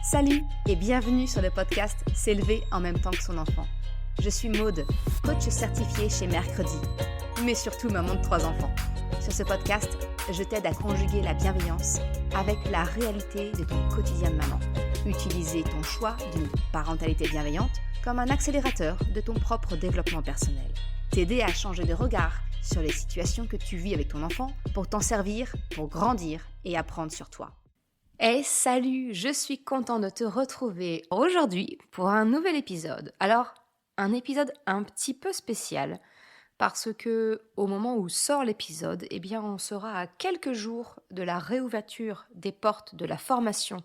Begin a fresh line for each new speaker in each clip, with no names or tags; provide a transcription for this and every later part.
Salut et bienvenue sur le podcast S'élever en même temps que son enfant. Je suis Maude, coach certifiée chez Mercredi, mais surtout maman de 3 enfants. Sur ce podcast, je t'aide à conjuguer la bienveillance avec la réalité de ton quotidien de maman. Utiliser ton choix d'une parentalité bienveillante comme un accélérateur de ton propre développement personnel. T'aider à changer de regard sur les situations que tu vis avec ton enfant pour t'en servir, pour grandir et apprendre sur toi. Hey, salut, je suis contente de te retrouver aujourd'hui pour un nouvel épisode. Alors, un épisode un petit peu spécial parce que au moment où sort l'épisode, on sera à quelques jours de la réouverture des portes de la formation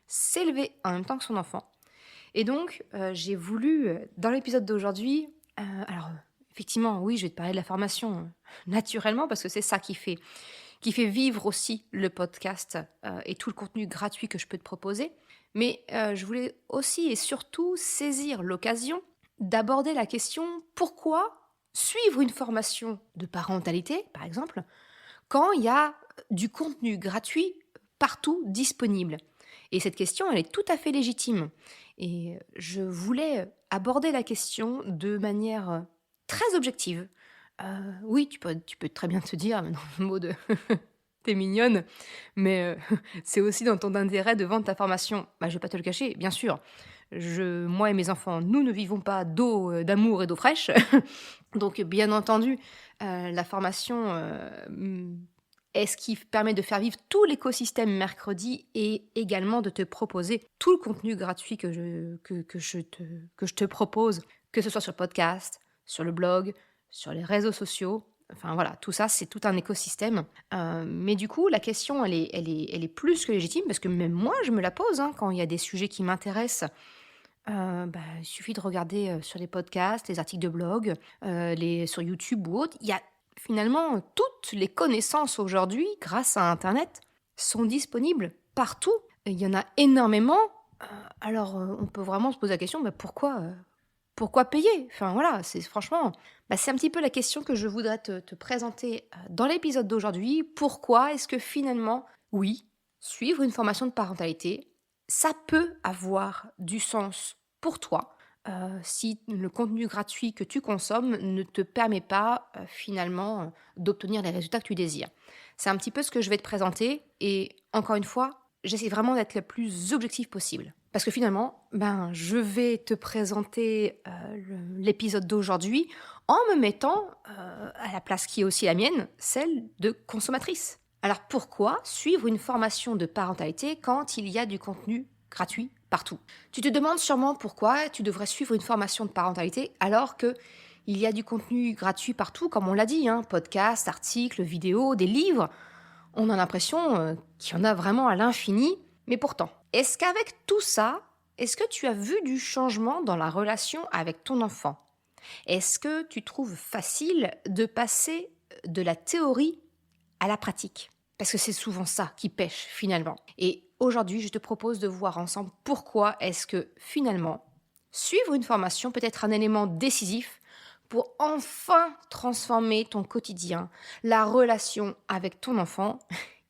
S'élever en même temps que son enfant. Et donc, j'ai voulu, dans l'épisode d'aujourd'hui, effectivement, oui, je vais te parler de la formation naturellement parce que c'est ça qui fait vivre aussi le podcast et tout le contenu gratuit que je peux te proposer. Mais je voulais aussi et surtout saisir l'occasion d'aborder la question pourquoi suivre une formation de parentalité, par exemple, quand il y a du contenu gratuit partout disponible. Et cette question, elle est tout à fait légitime. Et je voulais aborder la question de manière très objective. Oui, tu peux très bien te dire, mais non, le mot de t'es mignonne, mais c'est aussi dans ton intérêt de vendre ta formation. Je vais pas te le cacher, bien sûr. Moi et mes enfants, nous ne vivons pas d'eau, d'amour et d'eau fraîche. Donc, bien entendu, la formation est ce qui permet de faire vivre tout l'écosystème Mercredi et également de te proposer tout le contenu gratuit que je te propose, que ce soit sur le podcast, sur le blog, sur les réseaux sociaux. Enfin voilà, tout ça, c'est tout un écosystème. Mais du coup, la question, elle est plus que légitime parce que même moi, je me la pose quand il y a des sujets qui m'intéressent. Il suffit de regarder sur les podcasts, les articles de blog, sur YouTube ou autre. Il y a finalement toutes les connaissances aujourd'hui, grâce à Internet, sont disponibles partout. Il y en a énormément. On peut vraiment se poser la question, pourquoi payer ? Enfin voilà, c'est un petit peu la question que je voudrais te présenter dans l'épisode d'aujourd'hui. Pourquoi est-ce que finalement, oui, suivre une formation de parentalité, ça peut avoir du sens pour toi si le contenu gratuit que tu consommes ne te permet pas d'obtenir les résultats que tu désires. C'est un petit peu ce que je vais te présenter et encore une fois, j'essaie vraiment d'être le plus objectif possible. Parce que finalement, je vais te présenter l'épisode d'aujourd'hui en me mettant à la place qui est aussi la mienne, celle de consommatrice. Alors pourquoi suivre une formation de parentalité quand il y a du contenu gratuit partout ? Tu te demandes sûrement pourquoi tu devrais suivre une formation de parentalité alors qu'il y a du contenu gratuit partout, comme on l'a dit, podcasts, articles, vidéos, des livres. On a l'impression qu'il y en a vraiment à l'infini. Mais pourtant, est-ce qu'avec tout ça, est-ce que tu as vu du changement dans la relation avec ton enfant ? Est-ce que tu trouves facile de passer de la théorie à la pratique ? Parce que c'est souvent ça qui pêche finalement. Et aujourd'hui, je te propose de voir ensemble pourquoi est-ce que finalement, suivre une formation peut être un élément décisif pour enfin transformer ton quotidien, la relation avec ton enfant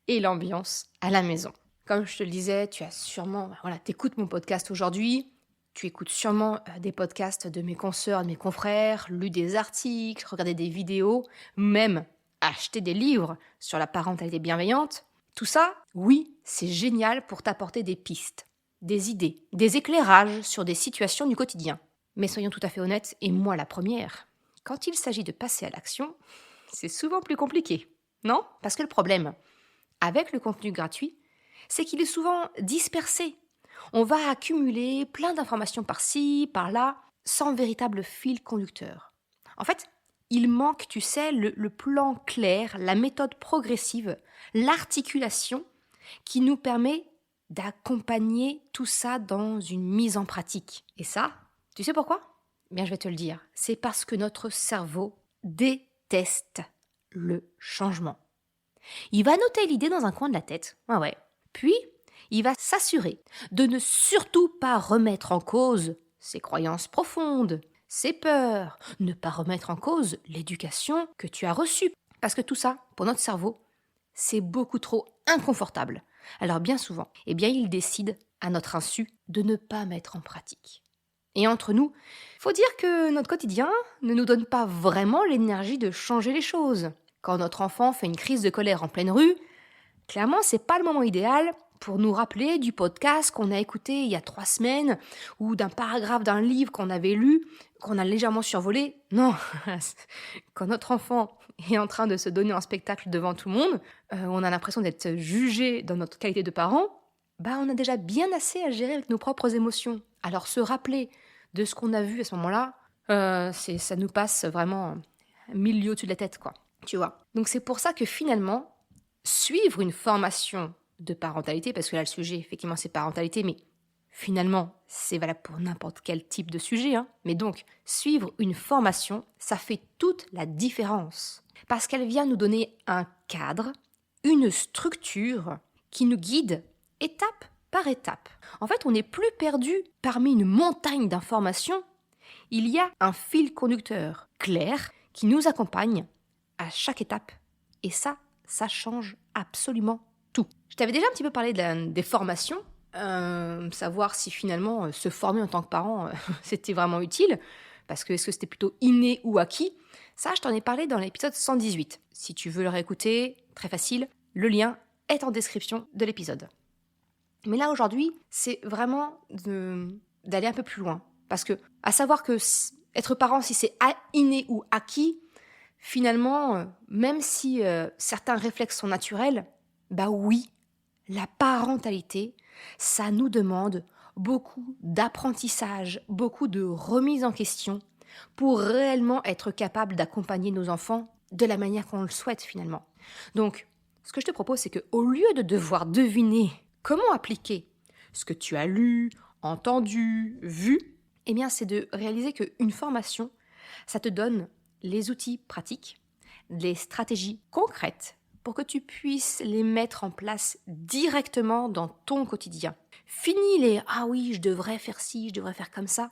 et l'ambiance à la maison. Comme je te le disais, tu as sûrement, t'écoutes mon podcast aujourd'hui, tu écoutes sûrement des podcasts de mes consoeurs, de mes confrères, lu des articles, regardé des vidéos, même acheté des livres sur la parentalité bienveillante. Tout ça, oui, c'est génial pour t'apporter des pistes, des idées, des éclairages sur des situations du quotidien. Mais soyons tout à fait honnêtes, et moi la première, quand il s'agit de passer à l'action, c'est souvent plus compliqué, non ? Parce que le problème, avec le contenu gratuit, c'est qu'il est souvent dispersé. On va accumuler plein d'informations par-ci, par-là, sans véritable fil conducteur. En fait, il manque, le plan clair, la méthode progressive, l'articulation qui nous permet d'accompagner tout ça dans une mise en pratique. Et ça, tu sais pourquoi ? Je vais te le dire. C'est parce que notre cerveau déteste le changement. Il va noter l'idée dans un coin de la tête. Puis, il va s'assurer de ne surtout pas remettre en cause ses croyances profondes, ses peurs, ne pas remettre en cause l'éducation que tu as reçue. Parce que tout ça, pour notre cerveau, c'est beaucoup trop inconfortable. Alors bien souvent, il décide
à notre insu, de ne pas mettre en pratique. Et entre nous, il faut dire que notre quotidien ne nous donne pas vraiment l'énergie de changer les choses. Quand notre enfant fait une crise de colère en pleine rue, clairement, c'est pas le moment idéal pour nous rappeler du podcast qu'on a écouté il y a 3 semaines ou d'un paragraphe d'un livre qu'on avait lu, qu'on a légèrement survolé. Non, quand notre enfant est en train de se donner un spectacle devant tout le monde, on a l'impression d'être jugé dans notre qualité de parent, on a déjà bien assez à gérer avec nos propres émotions. Alors se rappeler de ce qu'on a vu à ce moment-là, ça nous passe vraiment 1000 lieues au-dessus de la tête, quoi. Tu vois. Donc c'est pour ça que finalement, suivre une formation de parentalité, parce que là le sujet effectivement c'est parentalité, mais finalement c'est valable pour n'importe quel type de sujet, mais donc suivre une formation, ça fait toute la différence, parce qu'elle vient nous donner un cadre, une structure qui nous guide étape par étape. En fait, on n'est plus perdu parmi une montagne d'informations, il y a un fil conducteur clair qui nous accompagne à chaque étape, et ça change absolument tout. Je t'avais déjà un petit peu parlé des formations, savoir si finalement se former en tant que parent, c'était vraiment utile, parce que est-ce que c'était plutôt inné ou acquis? Ça, je t'en ai parlé dans l'épisode 118. Si tu veux le réécouter, très facile, le lien est en description de l'épisode. Mais là, aujourd'hui, c'est vraiment d'aller un peu plus loin, parce que, à savoir que être parent, si c'est inné ou acquis, finalement, même si certains réflexes sont naturels, oui, la parentalité, ça nous demande beaucoup d'apprentissage, beaucoup de remise en question pour réellement être capable d'accompagner nos enfants de la manière qu'on le souhaite finalement. Donc, ce que je te propose, c'est qu'au lieu de devoir deviner comment appliquer ce que tu as lu, entendu, vu, c'est de réaliser qu'une formation, ça te donne les outils pratiques, les stratégies concrètes pour que tu puisses les mettre en place directement dans ton quotidien. Fini les « ah oui, je devrais faire ci, je devrais faire comme ça ».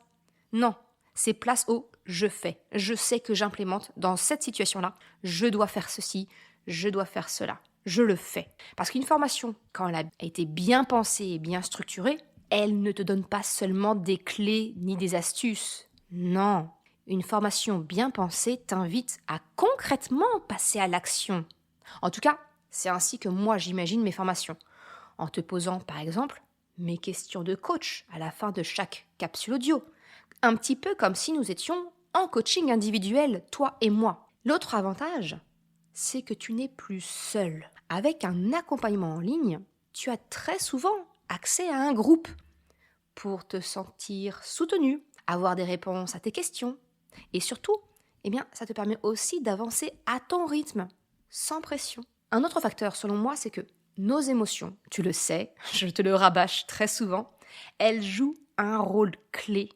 Non, c'est place au « je fais ». Je sais que j'implémente dans cette situation-là, je dois faire ceci, je dois faire cela. Je le fais. Parce qu'une formation, quand elle a été bien pensée et bien structurée, elle ne te donne pas seulement des clés ni des astuces. Non. Une formation bien pensée t'invite à concrètement passer à l'action. En tout cas, c'est ainsi que moi j'imagine mes formations. En te posant par exemple mes questions de coach à la fin de chaque capsule audio. Un petit peu comme si nous étions en coaching individuel, toi et moi. L'autre avantage, c'est que tu n'es plus seul. Avec un accompagnement en ligne, tu as très souvent accès à un groupe pour te sentir soutenu, avoir des réponses à tes questions. Et surtout, ça te permet aussi d'avancer à ton rythme, sans pression. Un autre facteur, selon moi, c'est que nos émotions, tu le sais, je te le rabâche très souvent, elles jouent un rôle clé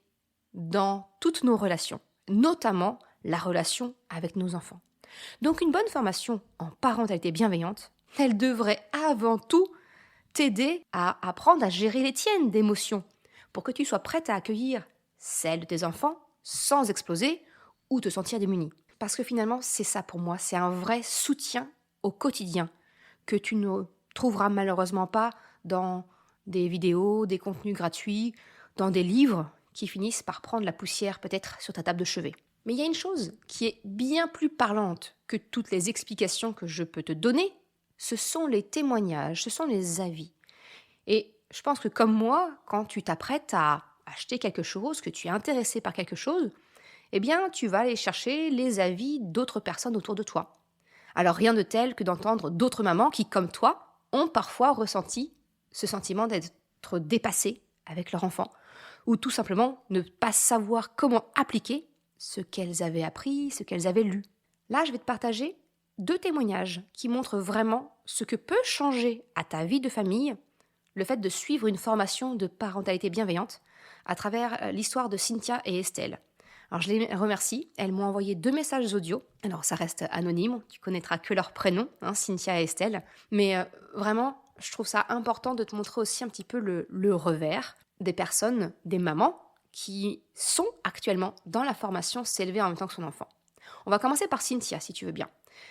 dans toutes nos relations, notamment la relation avec nos enfants. Donc une bonne formation en parentalité bienveillante, elle devrait avant tout t'aider à apprendre à gérer les tiennes d'émotions pour que tu sois prête à accueillir celles de tes enfants sans exploser ou te sentir démunie. Parce que finalement, c'est ça pour moi, c'est un vrai soutien au quotidien que tu ne trouveras malheureusement pas dans des vidéos, des contenus gratuits, dans des livres qui finissent par prendre la poussière peut-être sur ta table de chevet. Mais il y a une chose qui est bien plus parlante que toutes les explications que je peux te donner, ce sont les témoignages, ce sont les avis. Et je pense que comme moi, quand tu t'apprêtes à acheter quelque chose, que tu es intéressé par quelque chose, tu vas aller chercher les avis d'autres personnes autour de toi. Alors rien de tel que d'entendre d'autres mamans qui, comme toi, ont parfois ressenti ce sentiment d'être dépassées avec leur enfant, ou tout simplement ne pas savoir comment appliquer ce qu'elles avaient appris, ce qu'elles avaient lu. Là, je vais te partager 2 témoignages qui montrent vraiment ce que peut changer à ta vie de famille le fait de suivre une formation de parentalité bienveillante à travers l'histoire de Cynthia et Estelle. Alors je les remercie, elles m'ont envoyé 2 messages audio. Alors ça reste anonyme, tu connaîtras que leurs prénoms, Cynthia et Estelle. Mais vraiment, je trouve ça important de te montrer aussi un petit peu le revers des personnes, des mamans qui sont actuellement dans la formation S'élever en même temps que son enfant. On va commencer par Cynthia, si tu veux bien.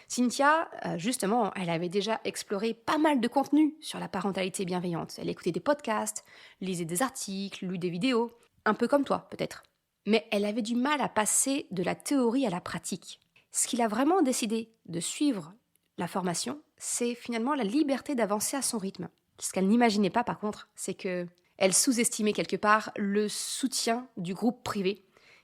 Cynthia, justement, elle avait déjà exploré pas mal de contenu sur la parentalité bienveillante. Elle écoutait des podcasts, lisait des articles, lu des vidéos, un peu comme toi peut-être. Mais elle avait du mal à passer de la théorie à la pratique. Ce qui l'a vraiment décidé de suivre la formation, c'est finalement la liberté d'avancer à son rythme. Ce qu'elle n'imaginait pas par contre, c'est que elle sous-estimait quelque part le soutien du groupe privé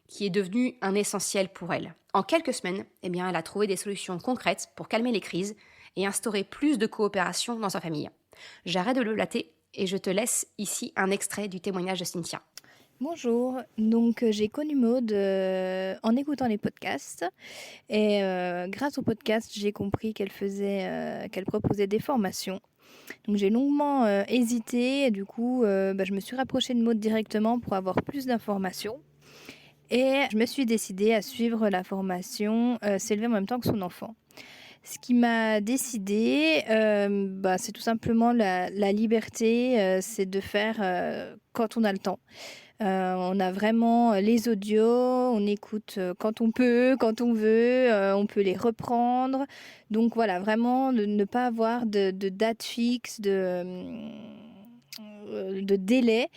qui est devenu un essentiel pour elle. En quelques semaines, elle a trouvé des solutions concrètes pour calmer les crises et instaurer plus de coopération dans sa famille. J'arrête de le blater et je te laisse ici un extrait du témoignage de Cynthia.
Bonjour, donc j'ai connu Maude en écoutant les podcasts et grâce aux podcasts j'ai compris qu'elle proposait des formations. Donc j'ai longuement hésité et du coup je me suis rapprochée de Maude directement pour avoir plus d'informations et je me suis décidée à suivre la formation S'élever en même temps que son enfant. Ce qui m'a décidée, c'est tout simplement la liberté, c'est de faire quand on a le temps. On a vraiment les audios, on écoute quand on peut, quand on veut, on peut les reprendre. Donc voilà, vraiment de ne pas avoir de date fixe, de délai.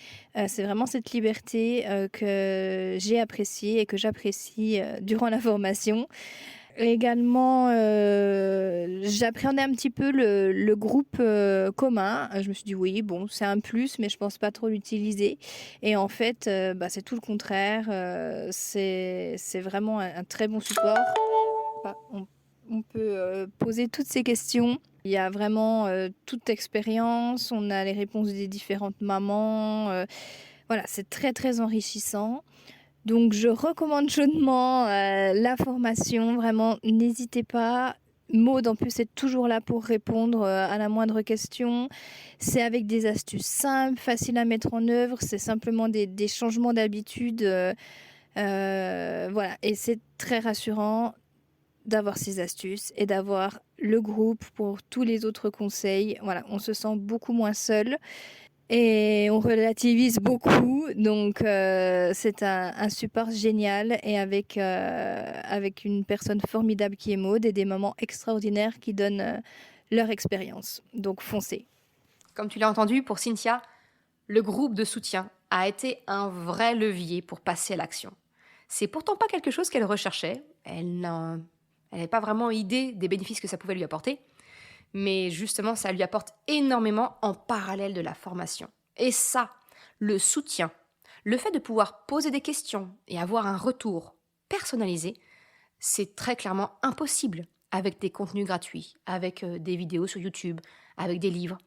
C'est vraiment cette liberté que j'ai appréciée et que j'apprécie durant la formation. Également, j'appréhendais un petit peu le groupe commun. Je me suis dit oui, bon, c'est un plus, mais je pense pas trop l'utiliser. Et en fait, c'est tout le contraire. C'est vraiment un très bon support. On peut poser toutes ces questions. Il y a vraiment toute expérience. On a les réponses des différentes mamans. Voilà, c'est très très enrichissant. Donc je recommande chaudement la formation, vraiment n'hésitez pas. Maude en plus est toujours là pour répondre à la moindre question. C'est avec des astuces simples, faciles à mettre en œuvre, c'est simplement des changements d'habitude. Voilà, et c'est très rassurant d'avoir ces astuces et d'avoir le groupe pour tous les autres conseils. Voilà, on se sent beaucoup moins seul. Et on relativise beaucoup, donc c'est un support génial et avec une personne formidable qui est Maude et des mamans extraordinaires qui donnent leur expérience. Donc foncez.
Comme tu l'as entendu, pour Cynthia, le groupe de soutien a été un vrai levier pour passer à l'action. C'est pourtant pas quelque chose qu'elle recherchait, elle n'avait pas vraiment idée des bénéfices que ça pouvait lui apporter, mais justement, ça lui apporte énormément en parallèle de la formation. Et ça, le soutien, le fait de pouvoir poser des questions et avoir un retour personnalisé, c'est très clairement impossible avec des contenus gratuits, avec des vidéos sur YouTube, avec des livres.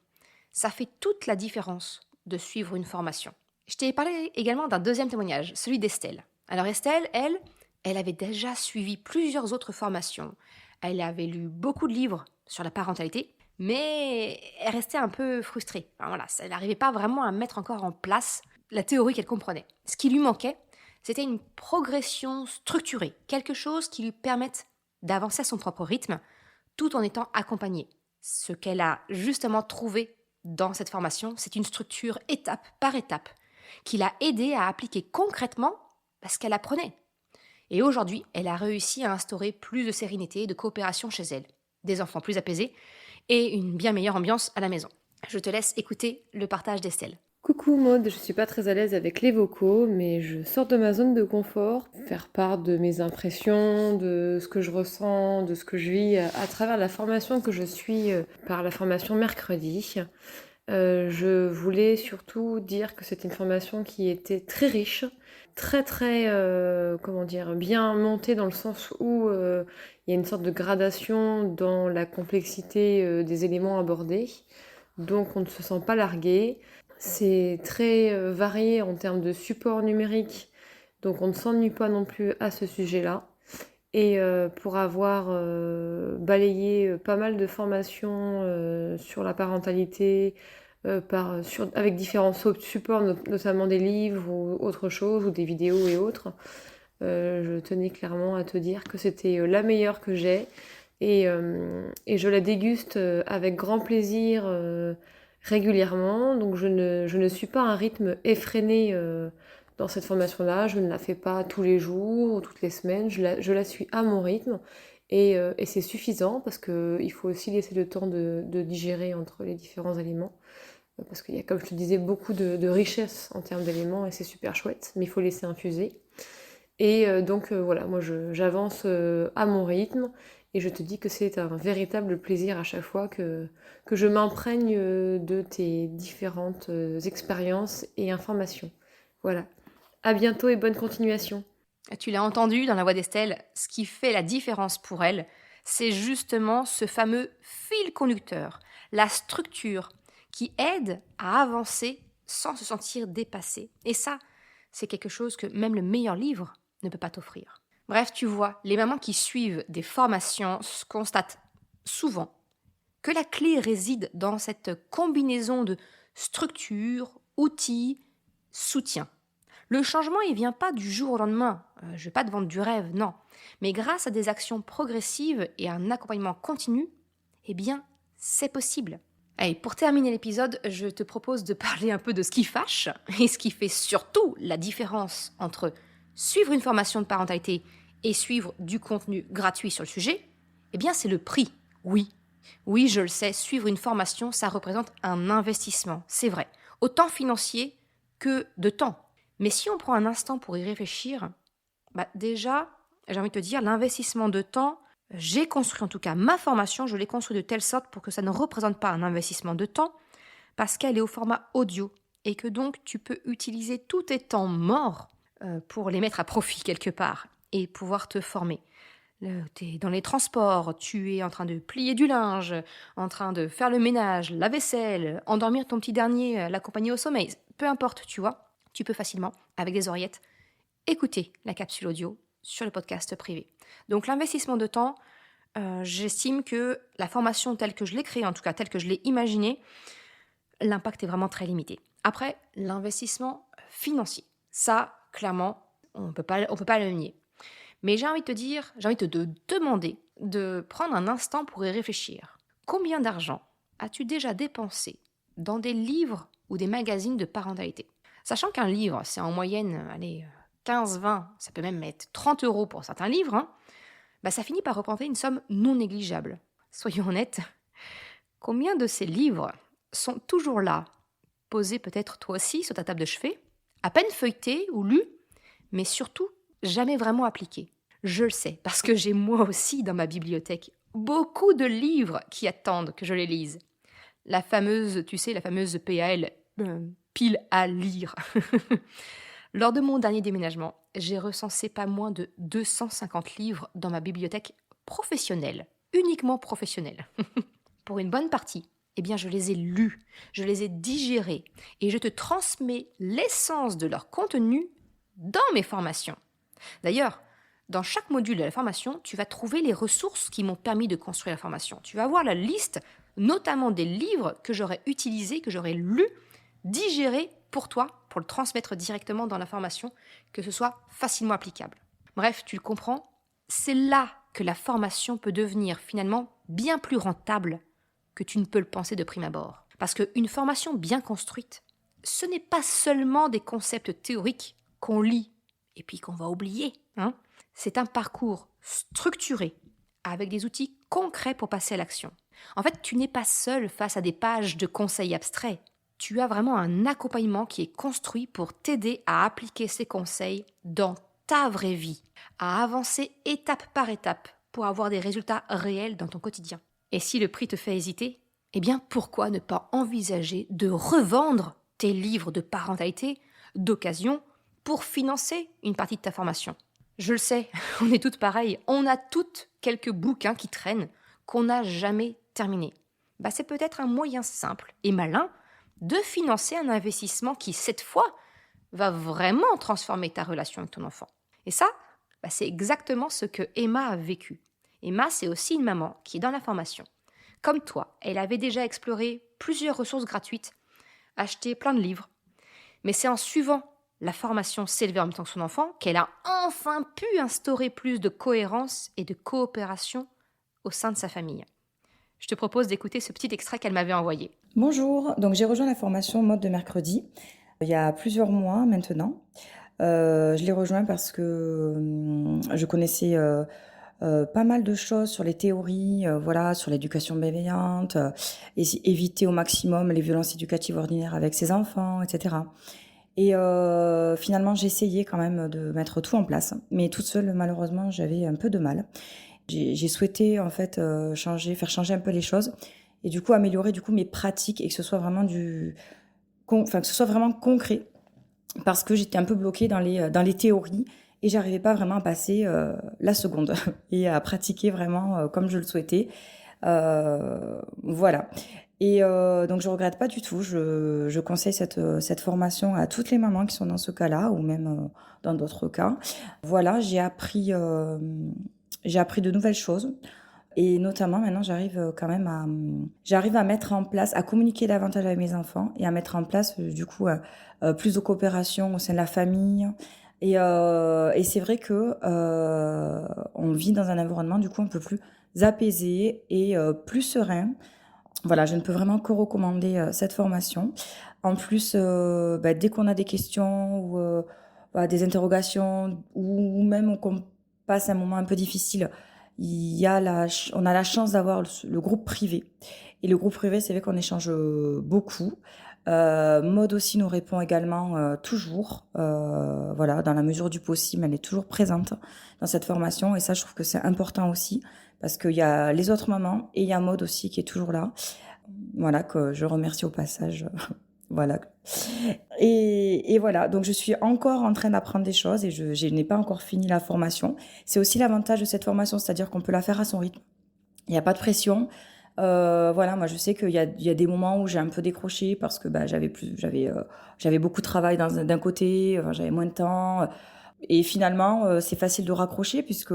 Ça fait toute la différence de suivre une formation. Je t'ai parlé également d'un deuxième témoignage, celui d'Estelle. Alors Estelle, elle avait déjà suivi plusieurs autres formations. Elle avait lu beaucoup de livres sur la parentalité, mais elle restait un peu frustrée. Enfin, voilà, elle n'arrivait pas vraiment à mettre encore en place la théorie qu'elle comprenait. Ce qui lui manquait, c'était une progression structurée, quelque chose qui lui permette d'avancer à son propre rythme, tout en étant accompagnée. Ce qu'elle a justement trouvé dans cette formation, c'est une structure étape par étape, qui l'a aidée à appliquer concrètement ce qu'elle apprenait. Et aujourd'hui, elle a réussi à instaurer plus de sérénité et de coopération chez elle, des enfants plus apaisés et une bien meilleure ambiance à la maison. Je te laisse écouter le partage d'Estelle.
Coucou Maud, je suis pas très à l'aise avec les vocaux, mais je sors de ma zone de confort, faire part de mes impressions, de ce que je ressens, de ce que je vis à travers la formation que je suis par la formation mercredi. Je voulais surtout dire que c'était une formation qui était très riche, très bien montée dans le sens où il y a une sorte de gradation dans la complexité des éléments abordés, donc on ne se sent pas largué. C'est très varié en termes de support numérique, donc on ne s'ennuie pas non plus à ce sujet-là. Et pour avoir balayé pas mal de formations sur la parentalité, avec différents supports, notamment des livres ou autre chose, ou des vidéos et autres, je tenais clairement à te dire que c'était la meilleure que j'ai. Et je la déguste avec grand plaisir régulièrement. Donc je ne suis pas à un rythme effréné dans cette formation-là. Je ne la fais pas tous les jours ou toutes les semaines. Je la suis à mon rythme. Et c'est suffisant parce qu'il faut aussi laisser le temps de digérer entre les différents aliments. Parce qu'il y a, comme je te disais, beaucoup de richesse en termes d'éléments et c'est super chouette, mais il faut laisser infuser. Et donc voilà, moi j'avance à mon rythme et je te dis que c'est un véritable plaisir à chaque fois que je m'imprègne de tes différentes expériences et informations. Voilà. À bientôt et bonne continuation.
Tu l'as entendu dans la voix d'Estelle, ce qui fait la différence pour elle, c'est justement ce fameux fil conducteur, la structure qui aide à avancer sans se sentir dépassé. Et ça, c'est quelque chose que même le meilleur livre ne peut pas t'offrir. Bref, tu vois, les mamans qui suivent des formations constatent souvent que la clé réside dans cette combinaison de structure, outils, soutien. Le changement, il ne vient pas du jour au lendemain. Je ne vais pas te vendre du rêve, non. Mais grâce à des actions progressives et un accompagnement continu, eh bien, c'est possible. Allez, pour terminer l'épisode, je te propose de parler un peu de ce qui fâche et ce qui fait surtout la différence entre suivre une formation de parentalité et suivre du contenu gratuit sur le sujet. Eh bien, c'est le prix. Oui, je le sais, suivre une formation, ça représente un investissement, c'est vrai, autant financier que de temps. Mais si on prend un instant pour y réfléchir, déjà, j'ai envie de te dire, l'investissement de temps, j'ai construit en tout cas ma formation, je l'ai construit de telle sorte pour que ça ne représente pas un investissement de temps, parce qu'elle est au format audio, et que donc tu peux utiliser tous tes temps morts pour les mettre à profit quelque part, et pouvoir te former. Tu es dans les transports, tu es en train de plier du linge, en train de faire le ménage, la vaisselle, endormir ton petit dernier, l'accompagner au sommeil, peu importe, tu vois. Tu peux facilement, avec des oreillettes, écouter la capsule audio sur le podcast privé. Donc l'investissement de temps, j'estime que la formation telle que je l'ai créée, en tout cas telle que je l'ai imaginée, l'impact est vraiment très limité. Après, l'investissement financier, ça, clairement, on peut pas le nier. Mais j'ai envie de te demander de prendre un instant pour y réfléchir. Combien d'argent as-tu déjà dépensé dans des livres ou des magazines de parentalité ? Sachant qu'un livre, c'est en moyenne, 15, 20, ça peut même être 30 € pour certains livres, ça finit par représenter une somme non négligeable. Soyons honnêtes, combien de ces livres sont toujours là, posés peut-être toi aussi sur ta table de chevet, à peine feuilletés ou lus, mais surtout jamais vraiment appliqués. Je le sais, parce que j'ai moi aussi dans ma bibliothèque beaucoup de livres qui attendent que je les lise. La fameuse PAL, pile à lire. Lors de mon dernier déménagement, j'ai recensé pas moins de 250 livres dans ma bibliothèque professionnelle, uniquement professionnelle. Pour une bonne partie, je les ai lus, je les ai digérés et je te transmets l'essence de leur contenu dans mes formations. D'ailleurs, dans chaque module de la formation, tu vas trouver les ressources qui m'ont permis de construire la formation. Tu vas avoir la liste, notamment des livres que j'aurais utilisés, que j'aurais lus, digérés pour toi, pour le transmettre directement dans la formation, que ce soit facilement applicable. Bref, tu le comprends, c'est là que la formation peut devenir finalement bien plus rentable que tu ne peux le penser de prime abord. Parce qu'une formation bien construite, ce n'est pas seulement des concepts théoriques qu'on lit et puis qu'on va oublier. C'est un parcours structuré, avec des outils concrets pour passer à l'action. En fait, tu n'es pas seul face à des pages de conseils abstraits. Tu as vraiment un accompagnement qui est construit pour t'aider à appliquer ces conseils dans ta vraie vie, à avancer étape par étape pour avoir des résultats réels dans ton quotidien. Et si le prix te fait hésiter, pourquoi ne pas envisager de revendre tes livres de parentalité d'occasion pour financer une partie de ta formation ? Je le sais, on est toutes pareilles, on a toutes quelques bouquins qui traînent qu'on n'a jamais terminés. C'est peut-être un moyen simple et malin de financer un investissement qui, cette fois, va vraiment transformer ta relation avec ton enfant. Et ça, c'est exactement ce que Emma a vécu. Emma, c'est aussi une maman qui est dans la formation. Comme toi, elle avait déjà exploré plusieurs ressources gratuites, acheté plein de livres. Mais c'est en suivant la formation S'élever en même temps que son enfant qu'elle a enfin pu instaurer plus de cohérence et de coopération au sein de sa famille. Je te propose d'écouter ce petit extrait qu'elle m'avait envoyé.
Bonjour, donc j'ai rejoint la formation mode de mercredi il y a plusieurs mois maintenant. Je l'ai rejoint parce que je connaissais pas mal de choses sur les théories, voilà, sur l'éducation bienveillante, éviter au maximum les violences éducatives ordinaires avec ses enfants, etc. Et finalement, j'ai essayé quand même de mettre tout en place, mais toute seule, malheureusement, j'avais un peu de mal. J'ai souhaité en fait faire changer un peu les choses et du coup améliorer mes pratiques et que ce soit vraiment que ce soit vraiment concret parce que j'étais un peu bloquée dans les théories et j'arrivais pas vraiment à passer la seconde et à pratiquer vraiment comme je le souhaitais. Voilà. Et donc je regrette pas du tout. Je conseille cette formation à toutes les mamans qui sont dans ce cas-là ou même dans d'autres cas. Voilà, j'ai appris de nouvelles choses. Et notamment, maintenant, j'arrive à mettre en place, à communiquer davantage avec mes enfants et à mettre en place, plus de coopération au sein de la famille. Et c'est vrai que on vit dans un environnement, du coup, un peu plus apaisé et plus serein. Voilà, je ne peux vraiment que recommander cette formation. En plus, dès qu'on a des questions ou des interrogations ou même qu'on passe un moment un peu difficile, on a la chance d'avoir le groupe privé. Et le groupe privé, c'est vrai qu'on échange beaucoup. Maud aussi nous répond également toujours. Voilà, dans la mesure du possible, elle est toujours présente dans cette formation. Et ça, je trouve que c'est important aussi parce qu'il y a les autres mamans et il y a Maud aussi qui est toujours là. Voilà, que je remercie au passage. Voilà. Et voilà, donc je suis encore en train d'apprendre des choses et je n'ai pas encore fini la formation. C'est aussi l'avantage de cette formation, c'est-à-dire qu'on peut la faire à son rythme. Il n'y a pas de pression. Voilà, moi je sais qu'il y a des moments où j'ai un peu décroché parce que j'avais beaucoup de travail d'un côté, j'avais moins de temps. Et finalement, c'est facile de raccrocher puisque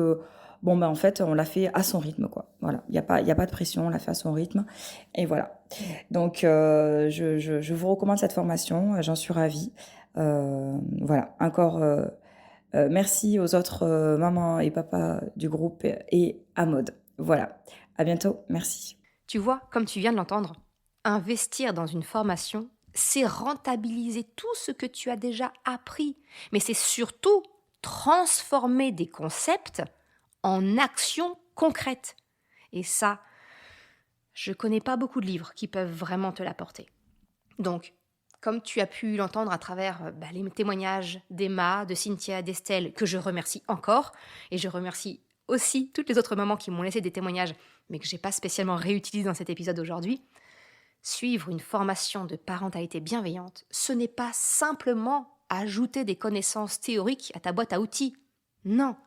en fait, on l'a fait à son rythme, quoi. Voilà, il y a pas de pression, on l'a fait à son rythme. Et voilà. Donc, je vous recommande cette formation, j'en suis ravie. Voilà, encore merci aux autres mamans et papas du groupe et à Maud. Voilà, à bientôt, merci.
Tu vois, comme tu viens de l'entendre, investir dans une formation, c'est rentabiliser tout ce que tu as déjà appris, mais c'est surtout transformer des concepts en actions concrètes. Et ça, je connais pas beaucoup de livres qui peuvent vraiment te l'apporter. Donc, comme tu as pu l'entendre à travers les témoignages d'Emma, de Cynthia, d'Estelle, que je remercie encore, et je remercie aussi toutes les autres mamans qui m'ont laissé des témoignages, mais que je n'ai pas spécialement réutilisé dans cet épisode aujourd'hui, suivre une formation de parentalité bienveillante, ce n'est pas simplement ajouter des connaissances théoriques à ta boîte à outils. Non,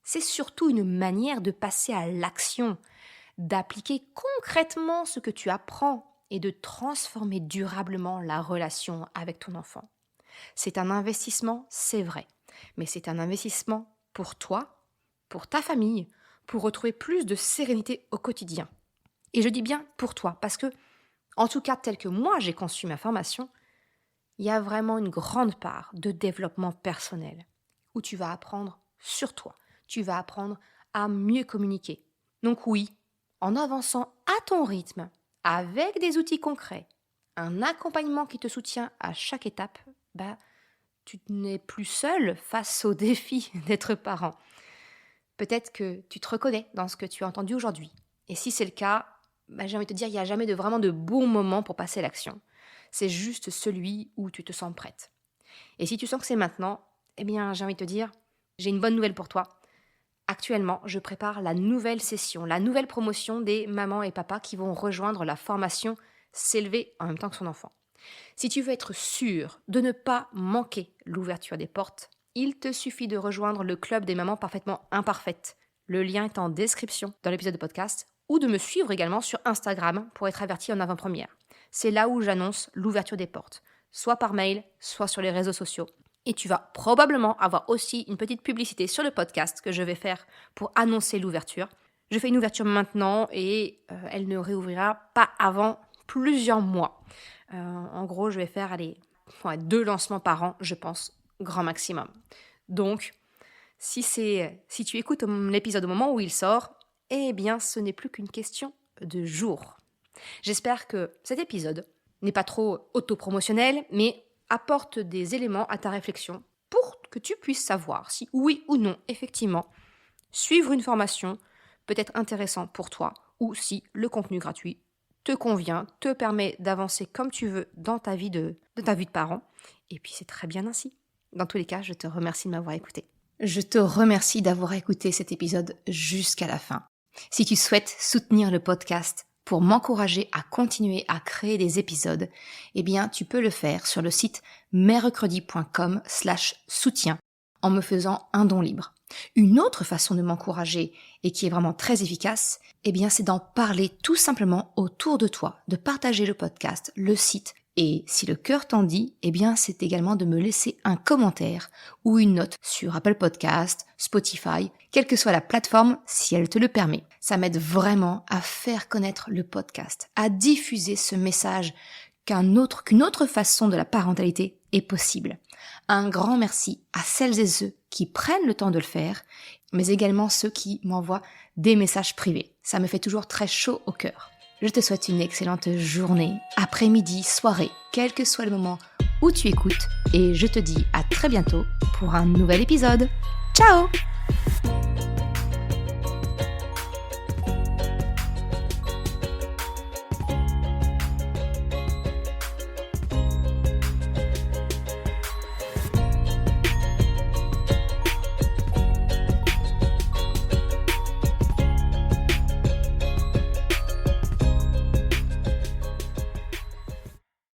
c'est surtout une manière de passer à l'action, d'appliquer concrètement ce que tu apprends et de transformer durablement la relation avec ton enfant. C'est un investissement, c'est vrai, mais c'est un investissement pour toi, pour ta famille, pour retrouver plus de sérénité au quotidien. Et je dis bien pour toi, parce que, en tout cas tel que moi j'ai conçu ma formation, il y a vraiment une grande part de développement personnel, où tu vas apprendre sur toi, tu vas apprendre à mieux communiquer. Donc oui, en avançant à ton rythme, avec des outils concrets, un accompagnement qui te soutient à chaque étape, tu n'es plus seul face au défi d'être parent. Peut-être que tu te reconnais dans ce que tu as entendu aujourd'hui. Et si c'est le cas, j'ai envie de te dire, il n'y a jamais vraiment de bon moment pour passer à l'action. C'est juste celui où tu te sens prête. Et si tu sens que c'est maintenant, j'ai envie de te dire, j'ai une bonne nouvelle pour toi. Actuellement, je prépare la nouvelle session, la nouvelle promotion des mamans et papas qui vont rejoindre la formation S'élever en même temps que son enfant. Si tu veux être sûr de ne pas manquer l'ouverture des portes, il te suffit de rejoindre le club des mamans parfaitement imparfaites. Le lien est en description dans l'épisode de podcast ou de me suivre également sur Instagram pour être averti en avant-première. C'est là où j'annonce l'ouverture des portes, soit par mail, soit sur les réseaux sociaux. Et tu vas probablement avoir aussi une petite publicité sur le podcast que je vais faire pour annoncer l'ouverture. Je fais une ouverture maintenant et elle ne réouvrira pas avant plusieurs mois. En gros, je vais faire 2 lancements par an, je pense, grand maximum. Donc, si tu écoutes l'épisode au moment où il sort, ce n'est plus qu'une question de jours. J'espère que cet épisode n'est pas trop autopromotionnel, mais apporte des éléments à ta réflexion pour que tu puisses savoir si oui ou non, effectivement, suivre une formation peut être intéressant pour toi ou si le contenu gratuit te convient, te permet d'avancer comme tu veux dans ta vie de parent. Et puis c'est très bien ainsi. Dans tous les cas, je te remercie de m'avoir écouté. Je te remercie d'avoir écouté cet épisode jusqu'à la fin. Si tu souhaites soutenir le podcast pour m'encourager à continuer à créer des épisodes, eh bien tu peux le faire sur le site mercredi.com/soutien en me faisant un don libre. Une autre façon de m'encourager et qui est vraiment très efficace, eh bien c'est d'en parler tout simplement autour de toi, de partager le podcast, le site et si le cœur t'en dit, eh bien c'est également de me laisser un commentaire ou une note sur Apple Podcast, Spotify, quelle que soit la plateforme si elle te le permet. Ça m'aide vraiment à faire connaître le podcast, à diffuser ce message qu'une autre façon de la parentalité est possible. Un grand merci à celles et ceux qui prennent le temps de le faire, mais également ceux qui m'envoient des messages privés. Ça me fait toujours très chaud au cœur. Je te souhaite une excellente journée, après-midi, soirée, quel que soit le moment où tu écoutes, et je te dis à très bientôt pour un nouvel épisode. Ciao!